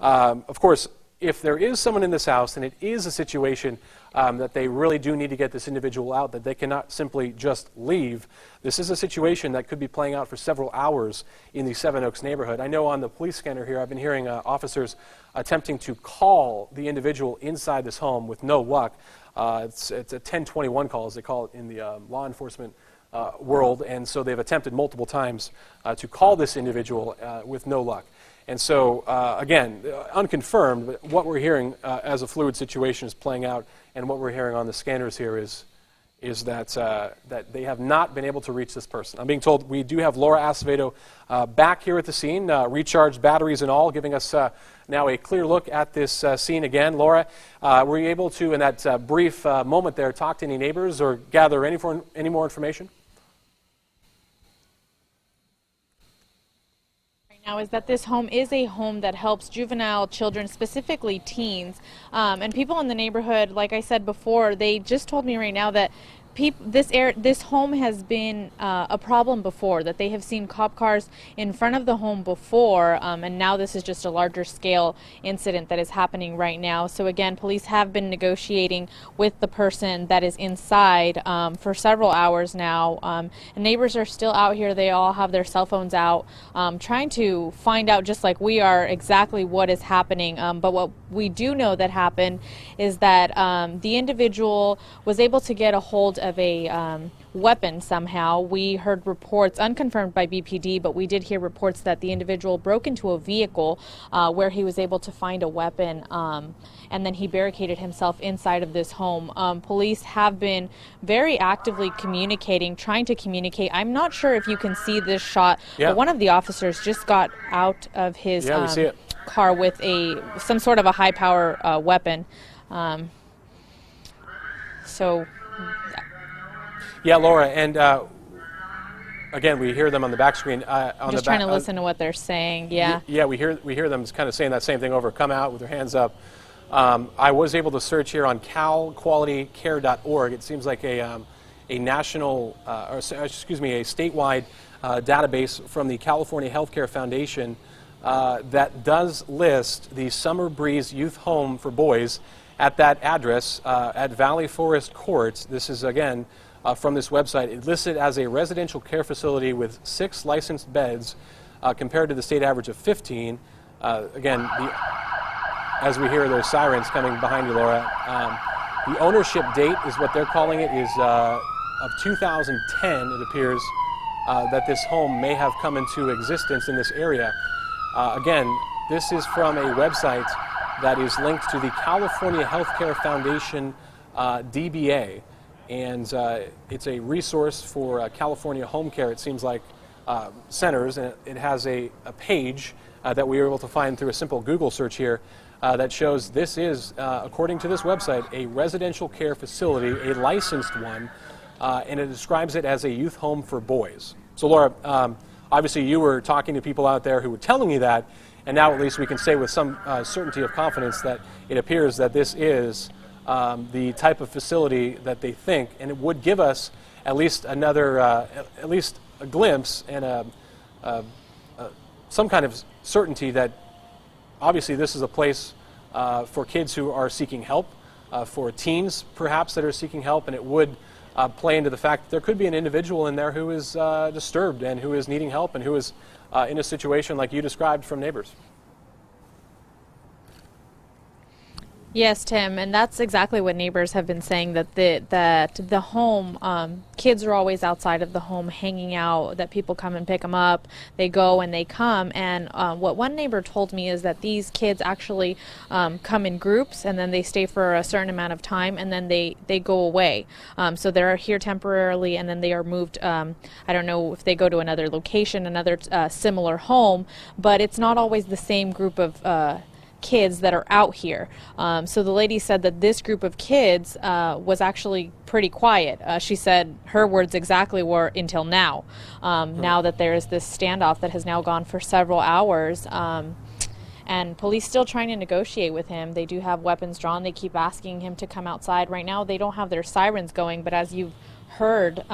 Of course, if there is someone in this house and it is a situation that they really do need to get this individual out, that they cannot simply just leave, this is a situation that could be playing out for several hours in the Seven Oaks neighborhood. I know on the police scanner here, I've been hearing officers attempting to call the individual inside this home with no luck. It's a 1021 call, as they call it in the law enforcement world, and so they've attempted multiple times to call this individual with no luck. And so, again, unconfirmed, but what we're hearing as a fluid situation is playing out, and what we're hearing on the scanners here is that that they have not been able to reach this person. I'm being told we do have Laura Acevedo back here at the scene, recharged batteries and all, giving us now a clear look at this scene again. Laura, were you able to, in that brief moment there, talk to any neighbors or gather any more information? Now is that this home is a home that helps juvenile children, specifically teens, and people in the neighborhood, like I said before, they just told me right now that this home has been a problem before, that they have seen cop cars in front of the home before, and now this is just a larger scale incident that is happening right now. So again, police have been negotiating with the person that is inside for several hours now, and neighbors are still out here. They all have their cell phones out, trying to find out, just like we are, exactly what is happening. But what we do know that happened is that the individual was able to get a hold of a weapon somehow. We heard reports, unconfirmed by BPD, but we did hear reports that the individual broke into a vehicle where he was able to find a weapon, and then he barricaded himself inside of this home. Police have been very actively communicating, trying to communicate. I'm not sure if you can see this shot, but one of the officers just got out of his car with some sort of a high-power weapon. Yeah, Laura, and again, we hear them on the back screen. Just trying to listen to what they're saying. Yeah. Yeah, we hear them kind of saying that same thing over. Come out with their hands up. I was able to search here on calqualitycare.org. It seems like a national, or excuse me, a statewide database from the California Healthcare Foundation that does list the Summer Breeze Youth Home for Boys at that address at Valley Forest Court. This is, again, from this website. It listed as a residential care facility with 6 licensed beds compared to the state average of 15. Again, as we hear those sirens coming behind you, Laura, the ownership date is what they're calling it, is of 2010, it appears, that this home may have come into existence in this area. Again, this is from a website that is linked to the California Healthcare Foundation DBA. And it's a resource for California home care, it seems like, centers. And it has a page that we were able to find through a simple Google search here that shows this is, according to this website, a residential care facility, a licensed one, and it describes it as a youth home for boys. So, Laura, obviously you were talking to people out there who were telling you that, and now at least we can say with some certainty of confidence that it appears that this is the type of facility that they think, and it would give us at least another, at least a glimpse and some kind of certainty that obviously this is a place for kids who are seeking help, for teens perhaps that are seeking help, and it would play into the fact that there could be an individual in there who is disturbed and who is needing help and who is in a situation like you described from neighbors. Yes, Tim, and that's exactly what neighbors have been saying, that the home, kids are always outside of the home hanging out, that people come and pick them up, they go and they come, and what one neighbor told me is that these kids actually come in groups, and then they stay for a certain amount of time, and then they go away. So they're here temporarily, and then they are moved, I don't know if they go to another location, another similar home, but it's not always the same group of kids that are out here. So the lady said that this group of kids was actually pretty quiet. She said her words exactly were, until now. Now that there is this standoff that has now gone for several hours, and police still trying to negotiate with him. They do have weapons drawn. They keep asking him to come outside. Right now they don't have their sirens going, but as you've heard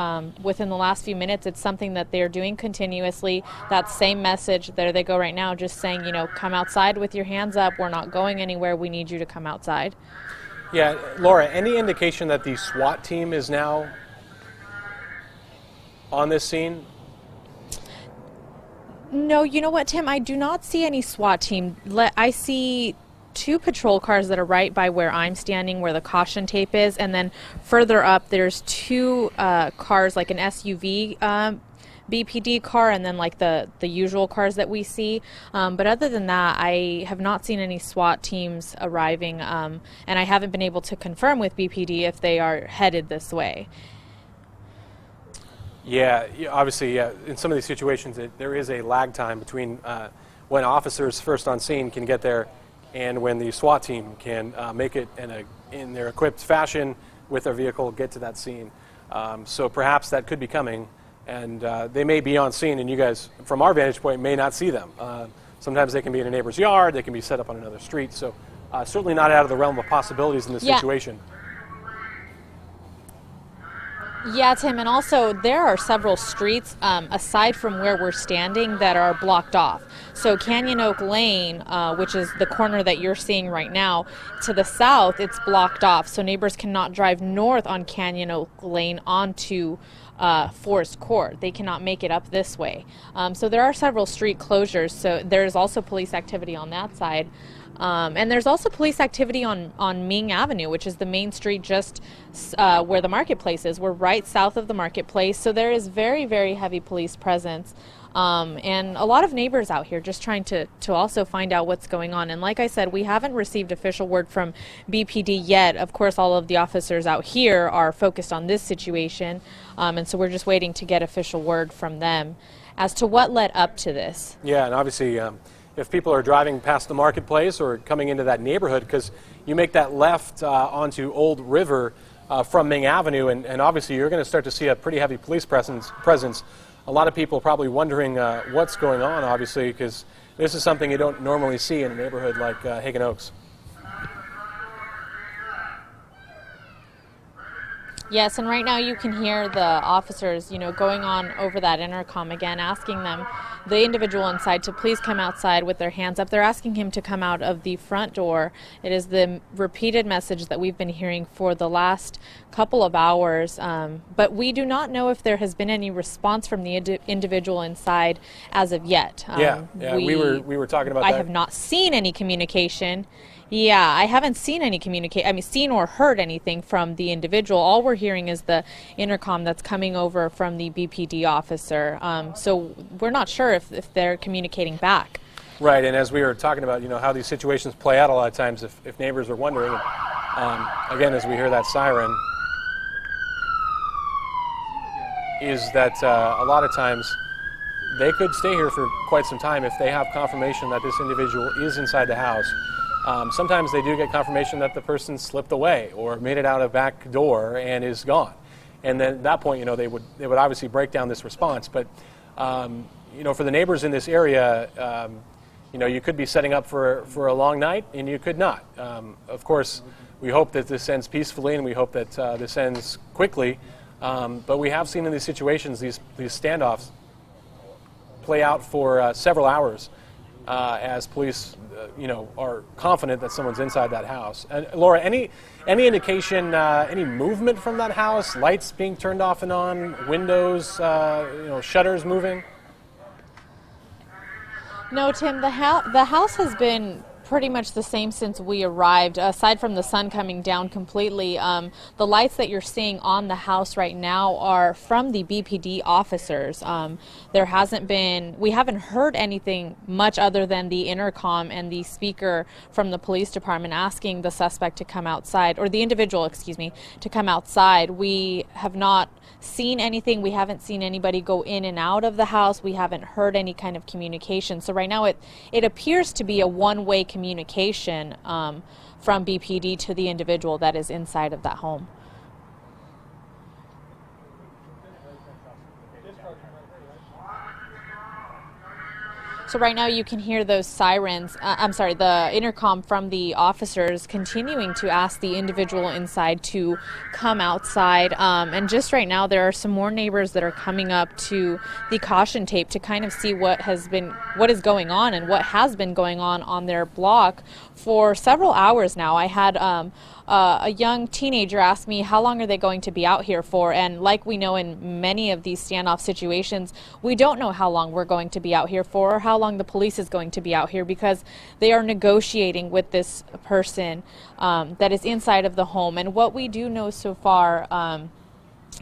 within the last few minutes. It's something that they're doing continuously. That same message, there they go right now, just saying, come outside with your hands up. We're not going anywhere. We need you to come outside. Yeah, Laura, any indication that the SWAT team is now on this scene? No, you know what, Tim? I do not see any SWAT team. I see 2 patrol cars that are right by where I'm standing, where the caution tape is, and then further up there's 2 cars, like an SUV BPD car, and then like the usual cars that we see. But other than that, I have not seen any SWAT teams arriving, and I haven't been able to confirm with BPD if they are headed this way. Yeah, obviously, in some of these situations, there is a lag time between when officers first on scene can get there and when the SWAT team can make it in their equipped fashion with their vehicle, get to that scene. So perhaps that could be coming, and they may be on scene, and you guys, from our vantage point, may not see them. Sometimes they can be in a neighbor's yard, they can be set up on another street, so certainly not out of the realm of possibilities in this situation. Yeah, Tim, and also there are several streets aside from where we're standing that are blocked off. So Canyon Oak Lane, which is the corner that you're seeing right now, to the south, it's blocked off. So neighbors cannot drive north on Canyon Oak Lane onto Forest Court. They cannot make it up this way. So there are several street closures. So there's also police activity on that side. And there's also police activity on Ming Avenue, which is the main street just where the marketplace is. We're right south of the marketplace, so there is very, very heavy police presence. And a lot of neighbors out here just trying to also find out what's going on. And like I said, we haven't received official word from BPD yet. Of course, all of the officers out here are focused on this situation, and so we're just waiting to get official word from them as to what led up to this. Yeah, and obviously, if people are driving past the marketplace or coming into that neighborhood, because you make that left onto Old River from Ming Avenue, and obviously you're going to start to see a pretty heavy police presence. A lot of people probably wondering what's going on, obviously, because this is something you don't normally see in a neighborhood like Hagen Oaks. Yes, and right now you can hear the officers, going on over that intercom again, asking them, the individual inside, to please come outside with their hands up. They're asking him to come out of the front door. It is the repeated message that we've been hearing for the last couple of hours, but we do not know if there has been any response from the individual inside as of yet. We were talking about that. I have not seen any communication. Yeah, I haven't seen any seen or heard anything from the individual. All we're hearing is the intercom that's coming over from the BPD officer. So we're not sure if they're communicating back. Right, and as we were talking about, how these situations play out a lot of times, if neighbors are wondering, again, as we hear that siren, is that a lot of times they could stay here for quite some time if they have confirmation that this individual is inside the house. Sometimes they do get confirmation that the person slipped away or made it out a back door and is gone. And then at that point, they would obviously break down this response. But, for the neighbors in this area, you could be setting up for a long night and you could not. Of course, we hope that this ends peacefully and we hope that this ends quickly. But we have seen in these situations, these standoffs play out for several hours as police are confident that someone's inside that house. And Laura, any indication, any movement from that house? Lights being turned off and on, windows, shutters moving? No, Tim. The house has been pretty much the same since we arrived, aside from the sun coming down completely. The lights that you're seeing on the house right now are from the BPD officers. We haven't heard anything much other than the intercom and the speaker from the police department asking the suspect to come outside, or the individual, to come outside. We have not seen anything. We haven't seen anybody go in and out of the house. We haven't heard any kind of communication. So right now it appears to be a one-way communication from BPD to the individual that is inside of that home. So right now you can hear those sirens, I'm sorry, the intercom from the officers continuing to ask the individual inside to come outside. And just right now there are some more neighbors that are coming up to the caution tape to kind of see what is going on and what has been going on their block for several hours now. I had a young teenager asked me how long are they going to be out here for, and like we know in many of these standoff situations, we don't know how long we're going to be out here for or how long the police is going to be out here, because they are negotiating with this person that is inside of the home. And what we do know so far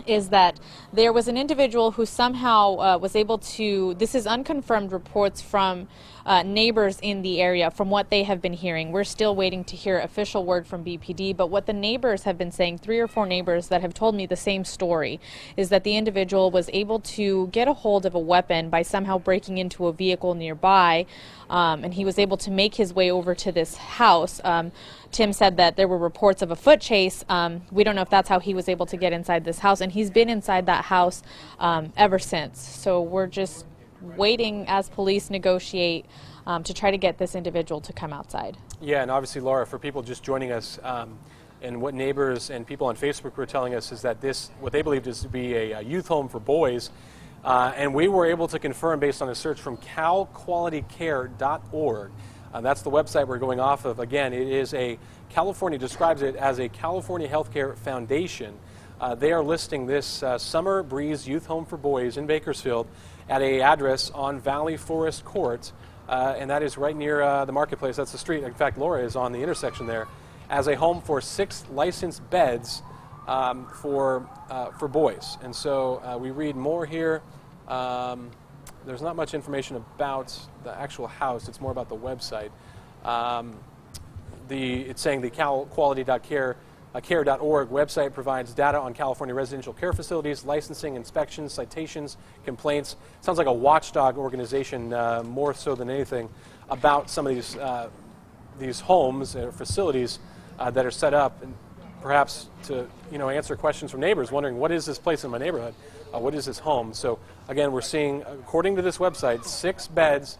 is that there was an individual who somehow was able to, this is unconfirmed reports from neighbors in the area from what they have been hearing. We're still waiting to hear official word from BPD, but what the neighbors have been saying, 3 or 4 neighbors that have told me the same story, is that the individual was able to get a hold of a weapon by somehow breaking into a vehicle nearby, and he was able to make his way over to this house. Tim said that there were reports of a foot chase. We don't know if that's how he was able to get inside this house, and he's been inside that house ever since. So we're just waiting as police negotiate to try to get this individual to come outside. Yeah, and obviously, Laura, for people just joining us, and what neighbors and people on Facebook were telling us is that this, what they believed is to be a youth home for boys, and we were able to confirm based on a search from calqualitycare.org. That's the website we're going off of. Again, it is California describes it as a California Healthcare Foundation. They are listing this Summer Breeze Youth Home for Boys in Bakersfield at a address on Valley Forest Court, and that is right near the marketplace. That's the street. In fact, Laura is on the intersection there, as a home for 6 licensed beds for boys. And so we read more here. There's not much information about the actual house. It's more about the website. It's saying the calquality.care.org website provides data on California residential care facilities, licensing, inspections, citations, complaints. Sounds like a watchdog organization more so than anything about some of these homes or facilities that are set up, and perhaps to answer questions from neighbors wondering, what is this place in my neighborhood? What is this home? So again, we're seeing, according to this website, 6 beds,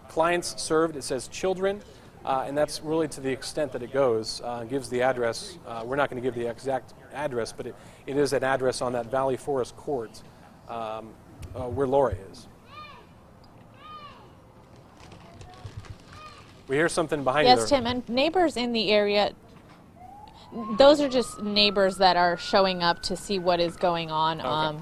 clients served. It says children, and that's really to the extent that it goes. Gives the address. We're not going to give the exact address, but it is an address on that Valley Forest Court where Laura is. We hear something behind you. Yes, Tim, and neighbors in the area, those are just neighbors that are showing up to see what is going on. Okay.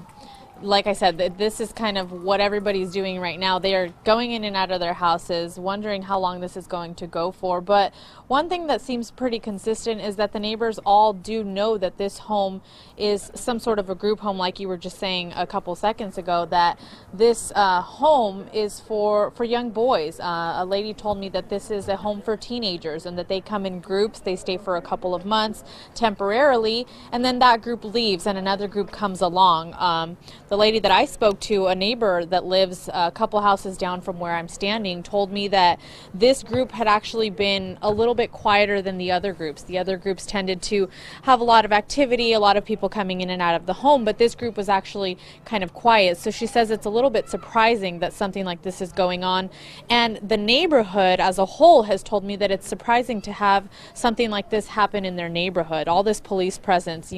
Like I said, this is kind of what everybody's doing right now. They are going in and out of their houses, wondering how long this is going to go for. But one thing that seems pretty consistent is that the neighbors all do know that this home is some sort of a group home, like you were just saying a couple seconds ago, that this home is for young boys. A lady told me that this is a home for teenagers and that they come in groups. They stay for a couple of months temporarily, and then that group leaves and another group comes along. The lady that I spoke to, a neighbor that lives a couple houses down from where I'm standing, told me that this group had actually been a little bit quieter than the other groups. The other groups tended to have a lot of activity, a lot of people coming in and out of the home, but this group was actually kind of quiet. So she says it's a little bit surprising that something like this is going on. And the neighborhood as a whole has told me that it's surprising to have something like this happen in their neighborhood. All this police presence,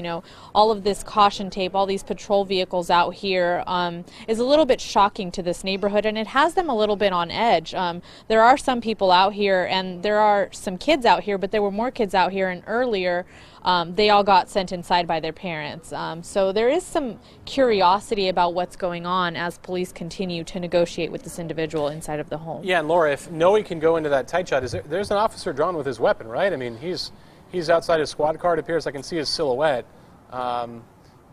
all of this caution tape, all these patrol vehicles out here is a little bit shocking to this neighborhood, and it has them a little bit on edge. There are some people out here, and there are some kids out here, but there were more kids out here, and earlier they all got sent inside by their parents. So there is some curiosity about what's going on as police continue to negotiate with this individual inside of the home. Yeah, and Laura, if Noe can go into that tight shot, there's an officer drawn with his weapon, right? I mean, he's outside his squad car. It appears I can see his silhouette.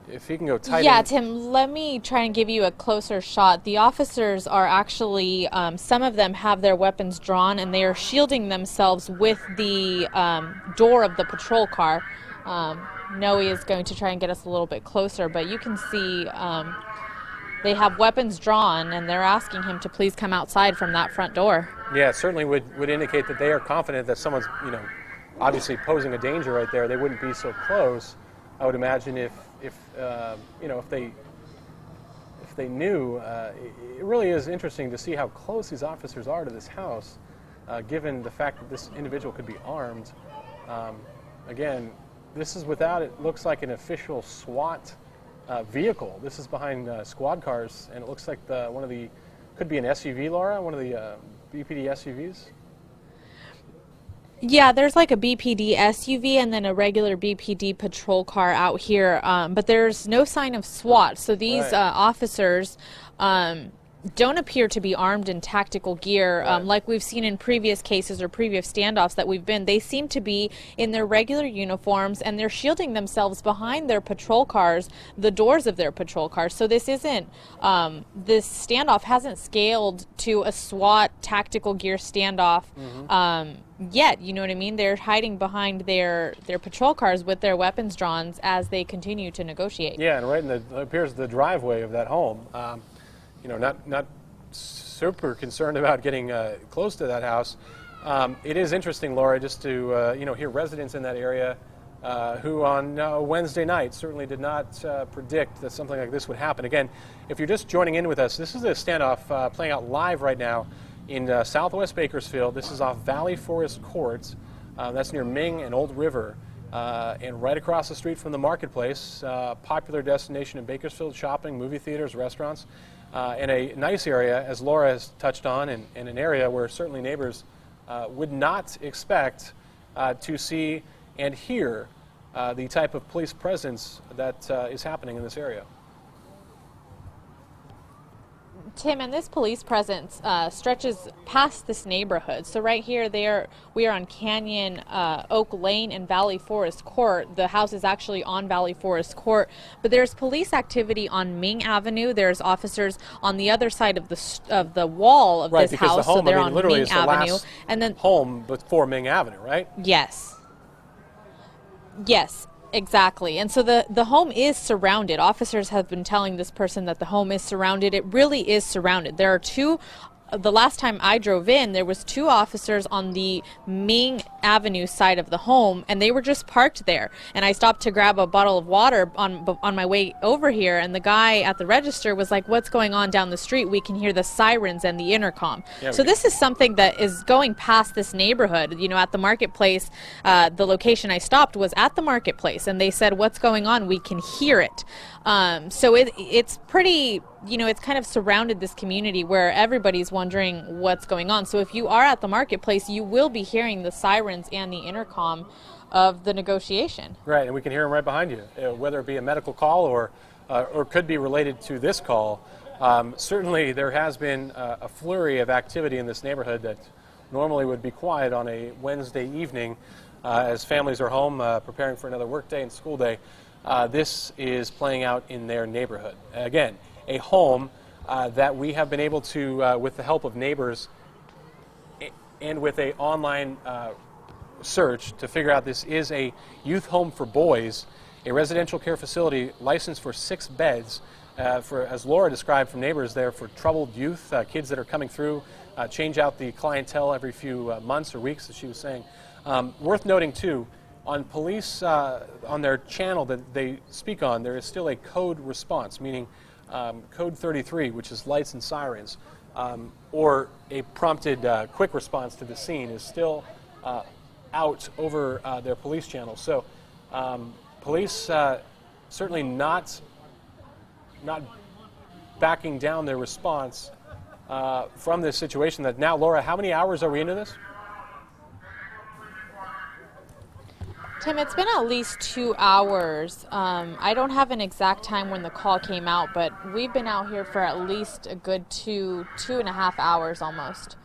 If he can go tight. Yeah, Tim, let me try and give you a closer shot. The officers are actually, some of them have their weapons drawn, and they are shielding themselves with the door of the patrol car. Noe is going to try and get us a little bit closer, but you can see they have weapons drawn, and they're asking him to please come outside from that front door. Yeah, it certainly would indicate that they are confident that someone's, obviously posing a danger right there. They wouldn't be so close. I would imagine if if they knew. It really is interesting to see how close these officers are to this house, given the fact that this individual could be armed. Again, this is without, it looks like, an official SWAT vehicle. This is behind squad cars, and it looks like could be an SUV, Laura, one of the BPD SUVs. Yeah, there's like a BPD SUV and then a regular BPD patrol car out here, but there's no sign of SWAT. So these officers don't appear to be armed in tactical gear like we've seen in previous cases or previous standoffs that we've been. They seem to be in their regular uniforms, and they're shielding themselves behind their patrol cars, the doors of their patrol cars. So this isn't, this standoff hasn't scaled to a SWAT tactical gear standoff yet. You know what I mean? They're hiding behind their patrol cars with their weapons drawn as they continue to negotiate. Yeah, and right in appears the driveway of that home. You know, not super concerned about getting close to that house. It is interesting, Laura, just to hear residents in that area who on Wednesday night certainly did not predict that something like this would happen. Again, if you're just joining in with us, this is a standoff playing out live right now in southwest Bakersfield. This is off Valley Forest Court. That's near Ming and Old River. And right across the street from the marketplace, popular destination in Bakersfield, shopping, movie theaters, restaurants. In a nice area, as Laura has touched on, in an area where certainly neighbors would not expect to see and hear the type of police presence that is happening in this area. Tim, and this police presence stretches past this neighborhood. So right here, we are on Canyon, Oak Lane, and Valley Forest Court. The house is actually on Valley Forest Court, but there's police activity on Ming Avenue. There's officers on the other side of the wall of this house. The home, so they're on literally Ming is the Avenue, last and then home before Ming Avenue, right? Yes. Yes. Exactly. And so the home is surrounded. Officers have been telling this person that the home is surrounded. It really is surrounded. There are the last time I drove in, there was 2 officers on the Ming Avenue side of the home, and they were just parked there. And I stopped to grab a bottle of water on my way over here, and the guy at the register was like, "What's going on down the street? We can hear the sirens and the intercom." Yeah, so this is something that is going past this neighborhood. You know, at the marketplace, the location I stopped was at the marketplace, and they said, "What's going on? We can hear it." So it's pretty, it's kind of surrounded this community where everybody's wondering what's going on. So if you are at the marketplace, you will be hearing the sirens and the intercom of the negotiation. Right, and we can hear them right behind you, whether it be a medical call or could be related to this call. Certainly there has been a flurry of activity in this neighborhood that normally would be quiet on a Wednesday evening as families are home preparing for another work day and school day. This is playing out in their neighborhood. Again, a home that we have been able to, with the help of neighbors and with an online search, to figure out this is a youth home for boys, a residential care facility licensed for 6 beds, as Laura described from neighbors there, for troubled youth, kids that are coming through, change out the clientele every few months or weeks, as she was saying. Worth noting, too, on police, on their channel that they speak on, there is still a code response, meaning code 33, which is lights and sirens, or a prompted quick response to the scene, is still out over their police channel. So police certainly not backing down their response from this situation. That now, Laura, how many hours are we into this? Tim, it's been at least 2 hours. I don't have an exact time when the call came out, but we've been out here for at least a good two and a half hours almost.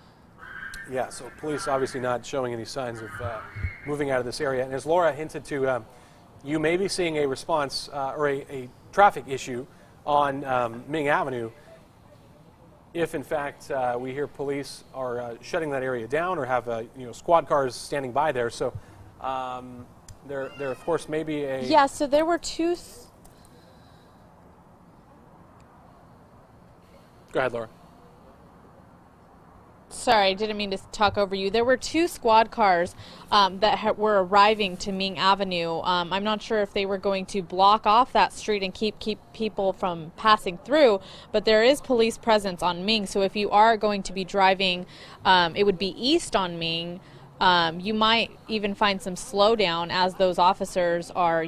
Yeah, so police obviously not showing any signs of moving out of this area. And as Laura hinted to, you may be seeing a response or a traffic issue on Ming Avenue if, in fact, we hear police are shutting that area down or have squad cars standing by there. So there of course may be a... Yeah, so there were 2... Go ahead, Laura. Sorry, I didn't mean to talk over you. There were 2 squad cars that were arriving to Ming Avenue. I'm not sure if they were going to block off that street and keep people from passing through, but there is police presence on Ming. So if you are going to be driving, it would be east on Ming. You might even find some slowdown as those officers are,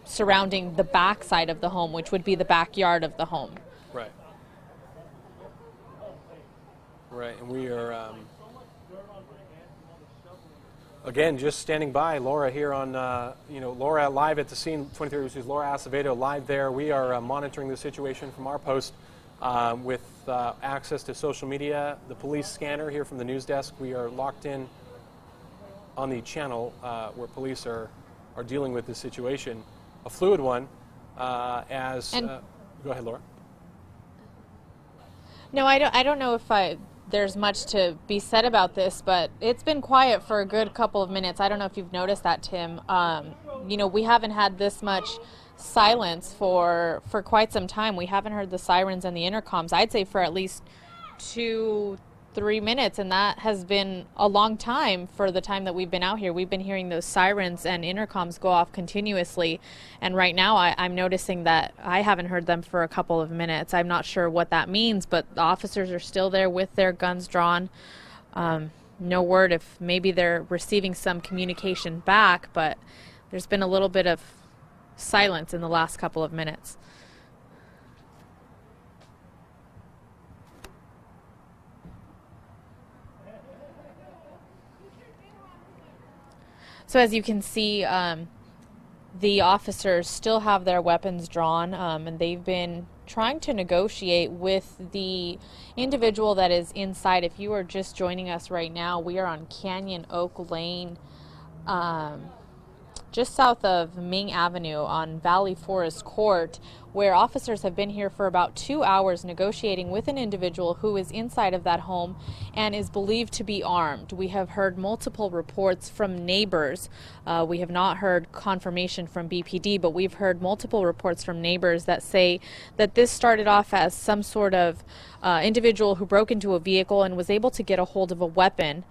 surrounding the back side of the home, which would be the backyard of the home. Right. Right, and we are, again, just standing by. Laura here on, Laura live at the scene, 23 News, Laura Acevedo live there. We are monitoring the situation from our post with access to social media, the police scanner here from the news desk. We are locked in on the channel where police are dealing with this situation. A fluid one, go ahead, Laura. No, I don't know if there's much to be said about this, but it's been quiet for a good couple of minutes. I don't know if you've noticed that, Tim. We haven't had this much silence for quite some time. We haven't heard the sirens and the intercoms, I'd say, for at least 2-3 minutes, and that has been a long time for the time that we've been out here. We've been hearing those sirens and intercoms go off continuously, and right now I'm noticing that I haven't heard them for a couple of minutes. I'm not sure what that means, but the officers are still there with their guns drawn. No word if maybe they're receiving some communication back, but there's been a little bit of silence in the last couple of minutes. So as you can see, the officers still have their weapons drawn, and they've been trying to negotiate with the individual that is inside. If you are just joining us right now, we are on Canyon Oak Lane, just south of Ming Avenue on Valley Forest Court, where officers have been here for about 2 hours negotiating with an individual who is inside of that home and is believed to be armed. We have heard multiple reports from neighbors. We have not heard confirmation from BPD, but we've heard multiple reports from neighbors that say that this started off as some sort of individual who broke into a vehicle and was able to get a hold of a weapon.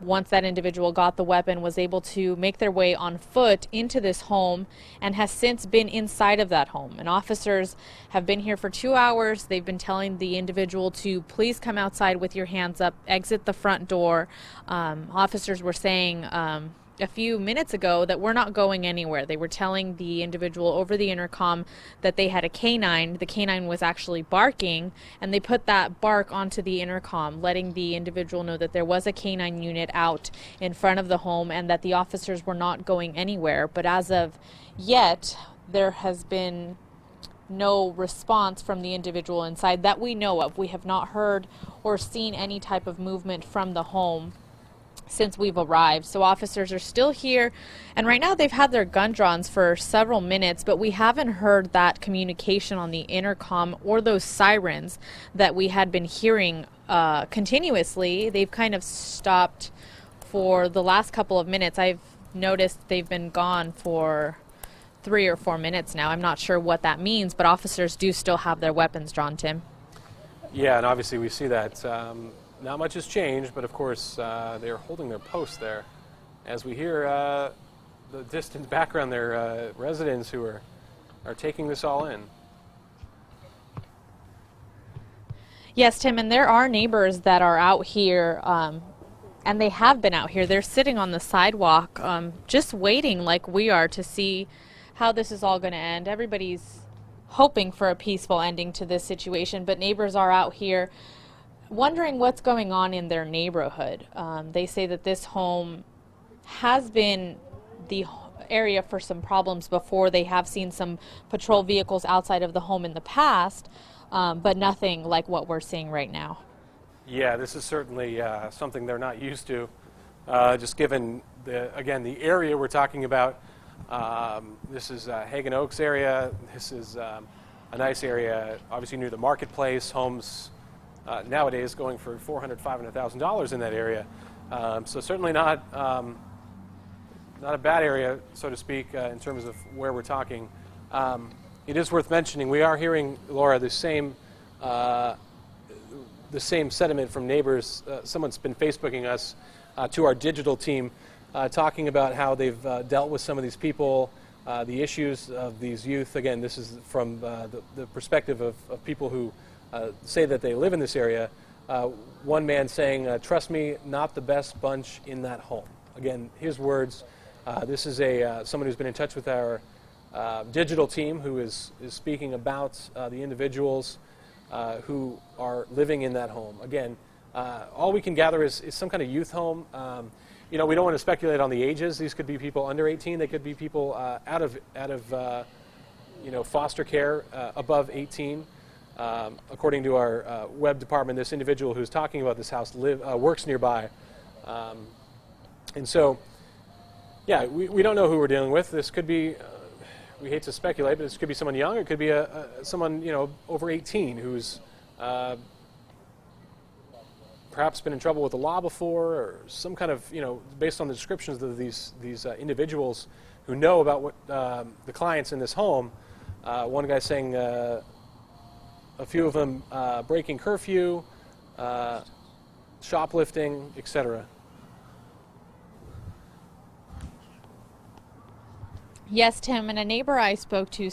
Once that individual got the weapon, was able to make their way on foot into this home and has since been inside of that home. And officers have been here for 2 hours. They've been telling the individual to please come outside with your hands up, exit the front door. Officers were saying a few minutes ago that we're not going anywhere. They were telling the individual over the intercom that they had a canine. The canine was actually barking, and they put that bark onto the intercom, letting the individual know that there was a canine unit out in front of the home and that the officers were not going anywhere. But as of yet, there has been no response from the individual inside that we know of. We have not heard or seen any type of movement from the home since we've arrived. So officers are still here, and right now they've had their gun drawn for several minutes, but we haven't heard that communication on the intercom or those sirens that we had been hearing continuously. They've kind of stopped for the last couple of minutes. I've noticed they've been gone for 3 or 4 minutes now. I'm not sure what that means, but officers do still have their weapons drawn, Tim. Yeah, and obviously we see that not much has changed, but of course they're holding their post there. As we hear the distant background there, residents who are taking this all in. Yes, Tim, and there are neighbors that are out here, and they have been out here. They're sitting on the sidewalk, just waiting like we are to see how this is all going to end. Everybody's hoping for a peaceful ending to this situation, but neighbors are out here wondering what's going on in their neighborhood. They say that this home has been the area for some problems before. They have seen some patrol vehicles outside of the home in the past, but nothing like what we're seeing right now. Yeah, this is certainly something they're not used to, just given, the area we're talking about. This is Hagen Oaks area. This is a nice area, obviously near the marketplace. Homes nowadays going for $400,000, $500,000 in that area. So certainly not a bad area, so to speak, in terms of where we're talking. It is worth mentioning, we are hearing, Laura, the same the same sentiment from neighbors. Someone's been Facebooking us to our digital team, talking about how they've dealt with some of these people, the issues of these youth. Again, this is from the perspective of people who say that they live in this area. One man saying, "Trust me, not the best bunch in that home." Again, his words. This is someone who's been in touch with our digital team, who is speaking about the individuals who are living in that home. Again, all we can gather is some kind of youth home. We don't want to speculate on the ages. These could be people under 18. They could be people out of foster care above 18. According to our web department, this individual who's talking about this house works nearby. And so, yeah, we don't know who we're dealing with. This could be, we hate to speculate, but this could be someone young. It could be someone, over 18 who's perhaps been in trouble with the law before, or some kind of, based on the descriptions of these individuals who know about what the clients in this home. One guy saying a few of them breaking curfew, shoplifting, etc. Yes, Tim, and a neighbor I spoke to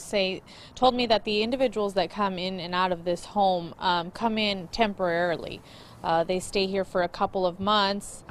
told me that the individuals that come in and out of this home come in temporarily. They stay here for a couple of months,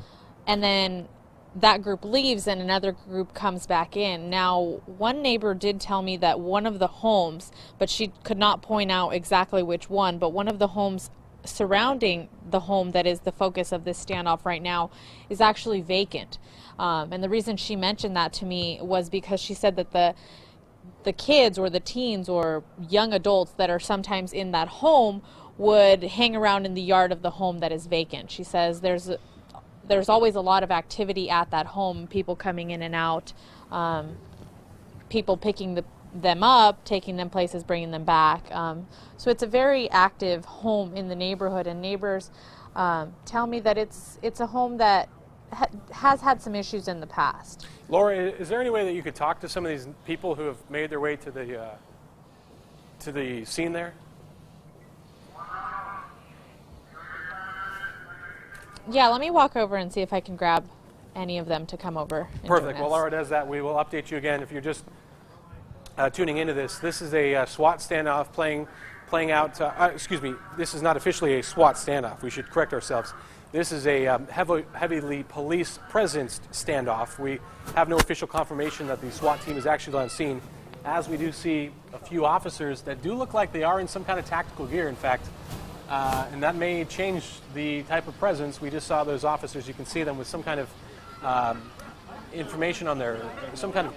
and then that group leaves and another group comes back in. Now, one neighbor did tell me that one of the homes, but she could not point out exactly which one, but one of the homes surrounding the home that is the focus of this standoff right now is actually vacant. And the reason she mentioned that to me was because she said that the kids or the teens or young adults that are sometimes in that home would hang around in the yard of the home that is vacant. She says there's always a lot of activity at that home, people coming in and out, people picking them up, taking them places, bringing them back. So it's a very active home in the neighborhood, and neighbors tell me that it's a home that has had some issues in the past. Laura, is there any way that you could talk to some of these people who have made their way to the scene there? Yeah, let me walk over and see if I can grab any of them to come over. Perfect. While Laura does that, we will update you again. If you're just tuning into this is a SWAT standoff playing out. Excuse me, this is not officially a SWAT standoff. We should correct ourselves. This is a heavily police presence standoff. We have no official confirmation that the SWAT team is actually on scene, as we do see a few officers that do look like they are in some kind of tactical gear, in fact. And that may change the type of presence. We just saw those officers. You can see them with some kind of information on some kind of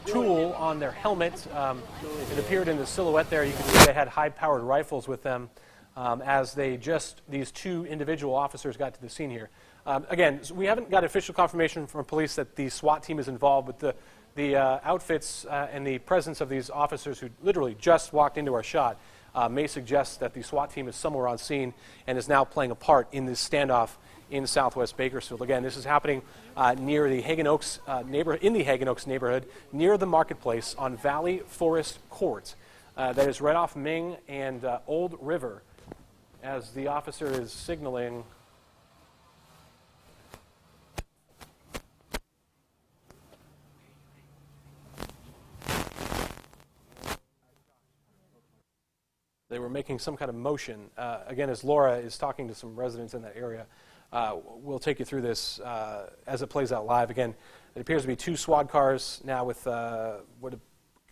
tool on their helmet. It appeared in the silhouette there. You can see they had high-powered rifles with them as these two individual officers got to the scene here. Again, we haven't got official confirmation from police that the SWAT team is involved, but the outfits and the presence of these officers who literally just walked into our shot may suggest that the SWAT team is somewhere on scene and is now playing a part in this standoff in Southwest Bakersfield. Again, this is happening near the Hagen Oaks in the Hagen Oaks neighborhood, near the marketplace on Valley Forest Court. That is right off Ming and Old River, as the officer is signaling. They were making some kind of motion. Again, as Laura is talking to some residents in that area, we'll take you through this as it plays out live. Again, it appears to be two SWAT cars now with what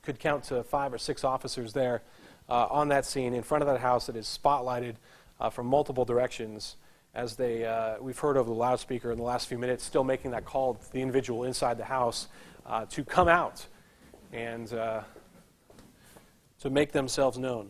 could count to 5 or 6 officers there on that scene in front of that house that is spotlighted from multiple directions, as we've heard over the loudspeaker in the last few minutes, still making that call to the individual inside the house to come out and to make themselves known.